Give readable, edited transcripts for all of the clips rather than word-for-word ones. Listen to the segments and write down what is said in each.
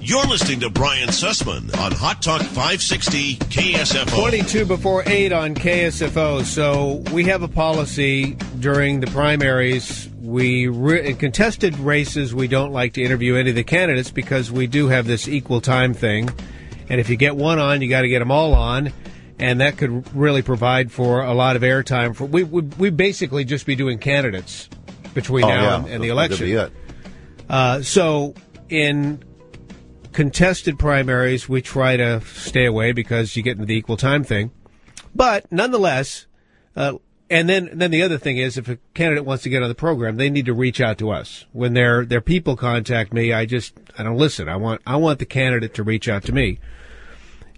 You're listening to Brian Sussman on Hot Talk 560 KSFO. 22 before 8 on KSFO. So we have a policy during the primaries. In contested races, we don't like to interview any of the candidates because we do have this equal time thing. And if you get one on, you got to get them all on. And that could really provide for a lot of airtime. We basically just be doing candidates between now and the election. So in contested primaries, we try to stay away because you get into the equal time thing. But nonetheless, and then the other thing is, if a candidate wants to get on the program, they need to reach out to us. When their people contact me, I don't listen. I want the candidate to reach out to me.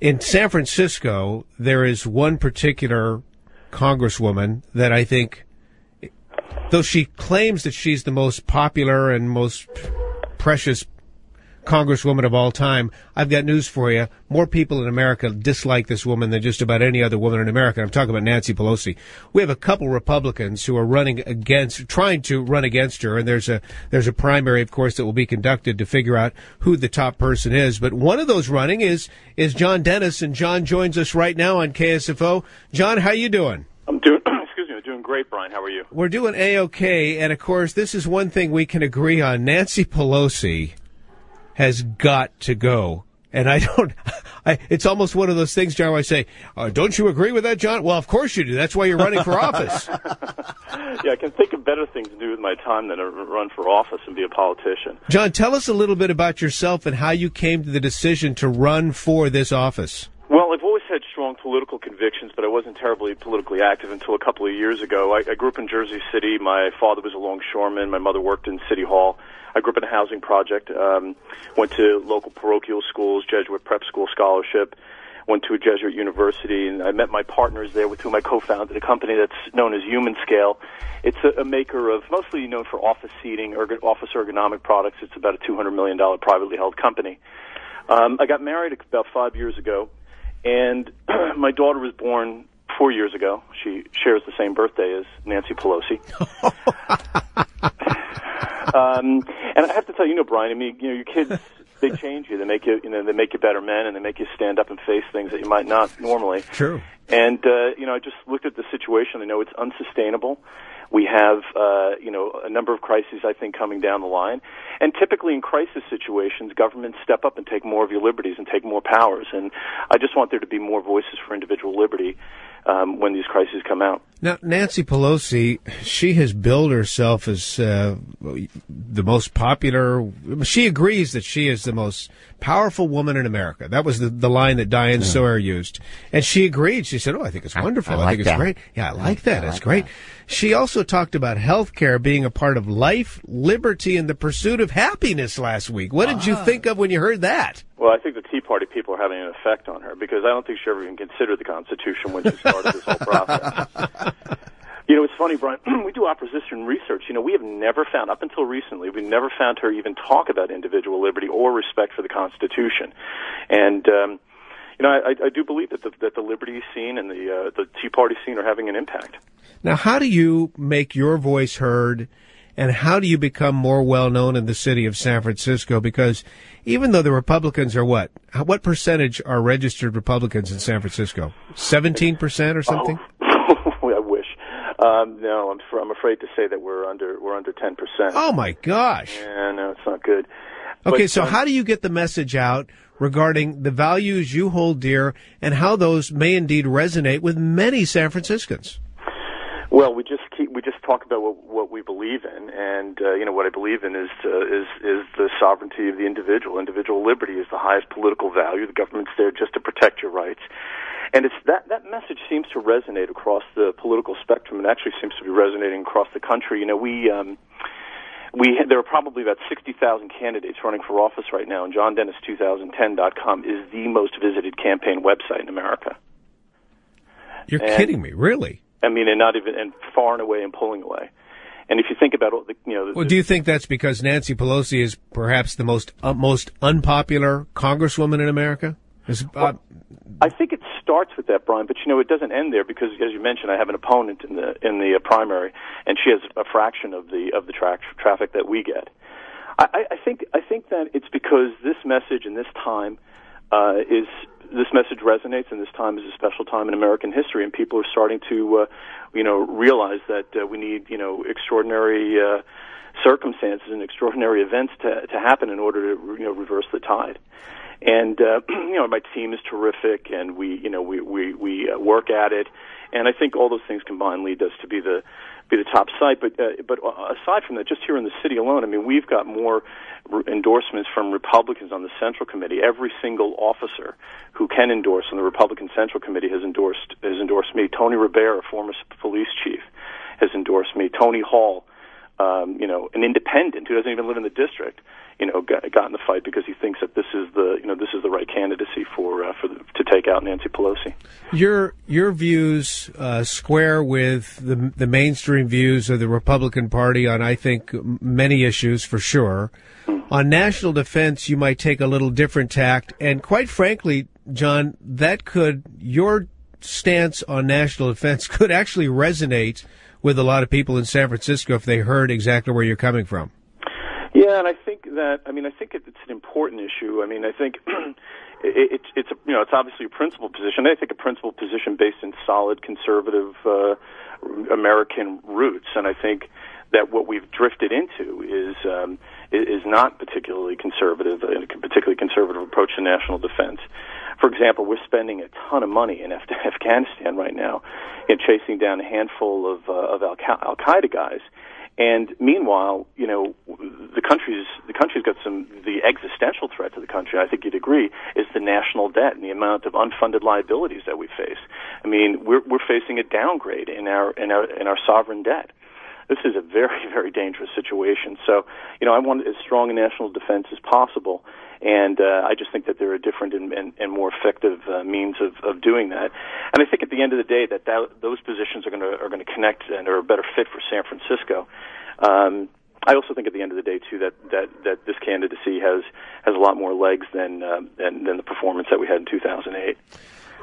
In San Francisco, there is one particular congresswoman that I think, though she claims that she's the most popular and most precious congresswoman of all time, I've got news for you. More people in America dislike this woman than just about any other woman in America. I'm talking about Nancy Pelosi. We have a couple Republicans who are trying to run against her, and there's a primary, of course, that will be conducted to figure out who the top person is. But one of those running is John Dennis, and John joins us right now on KSFO. John, how you doing? I'm doing great, Brian. How are you? We're doing A-OK, and of course, this is one thing we can agree on. Nancy Pelosi has got to go. And it's almost one of those things, John, where I say, don't you agree with that, John? Well, of course you do. That's why you're running for office. Yeah, I can think of better things to do with my time than to run for office and be a politician. John, tell us a little bit about yourself and how you came to the decision to run for this office. Well, I've always had strong political convictions, but I wasn't terribly politically active until a couple of years ago. I grew up in Jersey City. My father was a longshoreman. My mother worked in City Hall. I grew up in a housing project, went to local parochial schools, Jesuit prep school scholarship, went to a Jesuit university, and I met my partners there with whom I co-founded a company that's known as Human Scale. It's a maker of, mostly known for office seating, office ergonomic products. It's about a $200 million privately held company. I got married about 5 years ago, and my daughter was born 4 years ago. She shares the same birthday as Nancy Pelosi. And I have to tell you, Brian, I mean, your kids, they change you. They make you, they make you better men, and they make you stand up and face things that you might not normally. True. And, I just looked at the situation. I know it's unsustainable. We have, a number of crises, I think, coming down the line. And typically in crisis situations, governments step up and take more of your liberties and take more powers. And I just want there to be more voices for individual liberty when these crises come out. Now, Nancy Pelosi, she has billed herself as the most popular. She agrees that she is the most powerful woman in America. That was the line that Diane Sawyer used. And she agreed. She said, I think it's wonderful. I think it's great. Yeah, I like that. It's great. She also talked about health care being a part of life, liberty, and the pursuit of happiness last week. What did you think of when you heard that? Well, I think the Tea Party people are having an effect on her because I don't think she ever even considered the Constitution when she started this whole process. It's funny, Brian, we do opposition research. We have never found, up until recently, we've never found her even talk about individual liberty or respect for the Constitution. And, I do believe that the liberty scene and the Tea Party scene are having an impact. Now, how do you make your voice heard, and how do you become more well-known in the city of San Francisco? Because even though the Republicans are what percentage are registered Republicans in San Francisco? 17% or something? I wish. No, I'm afraid to say that we're under 10%. Oh my gosh! Yeah, no, it's not good. Okay, so how do you get the message out regarding the values you hold dear and how those may indeed resonate with many San Franciscans? Well, we just talk about what we believe in, and what I believe in is the sovereignty of the individual. Individual liberty is the highest political value. The government's there just to protect your rights, and it's that message seems to resonate across the political spectrum, and actually seems to be resonating across the country. There are probably about 60,000 candidates running for office right now, and JohnDennis2010.com is the most visited campaign website in America. You're kidding me, really? I mean, and far and away and pulling away. And if you think about all well, do you think that's because Nancy Pelosi is perhaps the most unpopular congresswoman in America? I think it starts with that, Brian, but it doesn't end there because, as you mentioned, I have an opponent in the primary, and she has a fraction of the traffic that we get. I think that it's because this message and this time this message resonates, and this time is a special time in American history, and people are starting to realize that we need extraordinary circumstances and extraordinary events to happen in order to reverse the tide. And my team is terrific, and we work at it, and I think all those things combined lead us to be the top site. But aside from that, just here in the city alone, I mean, we've got more endorsements from Republicans on the Central Committee. Every single officer who can endorse on the Republican Central Committee has endorsed me. Tony Rivera, former police chief, has endorsed me. Tony Hall, an independent who doesn't even live in the district, got in the fight because he thinks that this is the right candidacy to take out Nancy Pelosi. Your views square with the mainstream views of the Republican Party on, I think, many issues for sure. On national defense, you might take a little different tact, and quite frankly, John, your stance on national defense could actually resonate with a lot of people in San Francisco if they heard exactly where you're coming from. Yeah, and I think it's an important issue. I mean, I think it's obviously a principled position. I think a principled position based in solid conservative American roots, and I think that what we've drifted into is not particularly conservative, a particularly conservative approach to national defense. For example, we're spending a ton of money in Afghanistan right now in chasing down a handful of Al-Qaeda guys. And meanwhile, the country's got the existential threat to the country, I think you'd agree, is the national debt and the amount of unfunded liabilities that we face. I mean, we're facing a downgrade in our sovereign debt. This is a very, very dangerous situation. So, I want as strong a national defense as possible, and I just think that there are different and more effective means of doing that. And I think at the end of the day that those positions are going to connect and are a better fit for San Francisco. I also think at the end of the day too that this candidacy has a lot more legs than the performance that we had in 2008.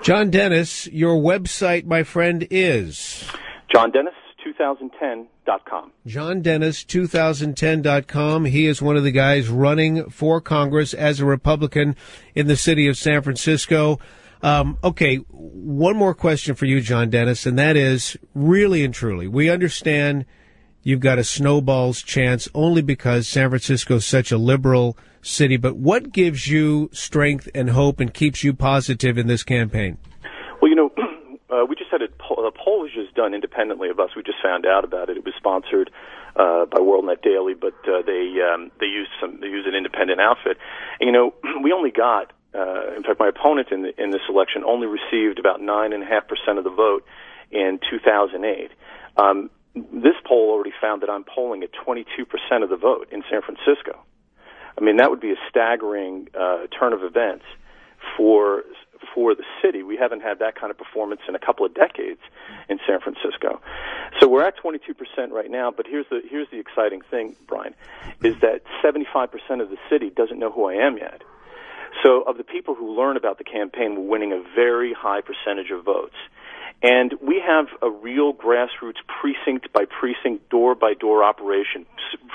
John Dennis, your website, my friend, is JohnDennis2010.com. JohnDennis2010.com. He is one of the guys running for Congress as a Republican in the city of San Francisco. Okay, one more question for you, John Dennis, and that is, really and truly, we understand you've got a snowball's chance only because San Francisco is such a liberal city, but what gives you strength and hope and keeps you positive in this campaign? Well, we just had a poll was just done independently of us. We just found out about it. It was sponsored by WorldNet Daily, but they used an independent outfit. And, we only got, in fact, my opponent in this election only received about 9.5% of the vote in 2008. This poll already found that I'm polling at 22% of the vote in San Francisco. I mean, that would be a staggering turn of events for the city. We haven't had that kind of performance in a couple of decades in San Francisco. So we're at 22% right now, but here's the exciting thing, Brian, is that 75% of the city doesn't know who I am yet. So of the people who learn about the campaign, we're winning a very high percentage of votes. And we have a real grassroots precinct by precinct, door by door operation.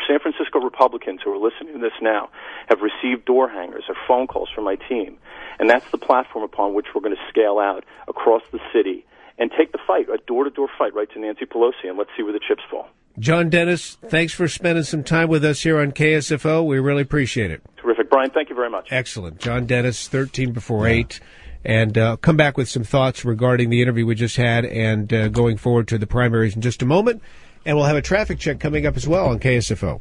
San Francisco Republicans who are listening to this now have received door hangers or phone calls from my team. And that's the platform upon which we're going to scale out across the city and take the fight, a door-to-door fight right to Nancy Pelosi, and let's see where the chips fall. John Dennis, thanks for spending some time with us here on KSFO. We really appreciate it. Terrific. Brian, thank you very much. Excellent. John Dennis, 13 before 8. And come back with some thoughts regarding the interview we just had and going forward to the primaries in just a moment. And we'll have a traffic check coming up as well on KSFO.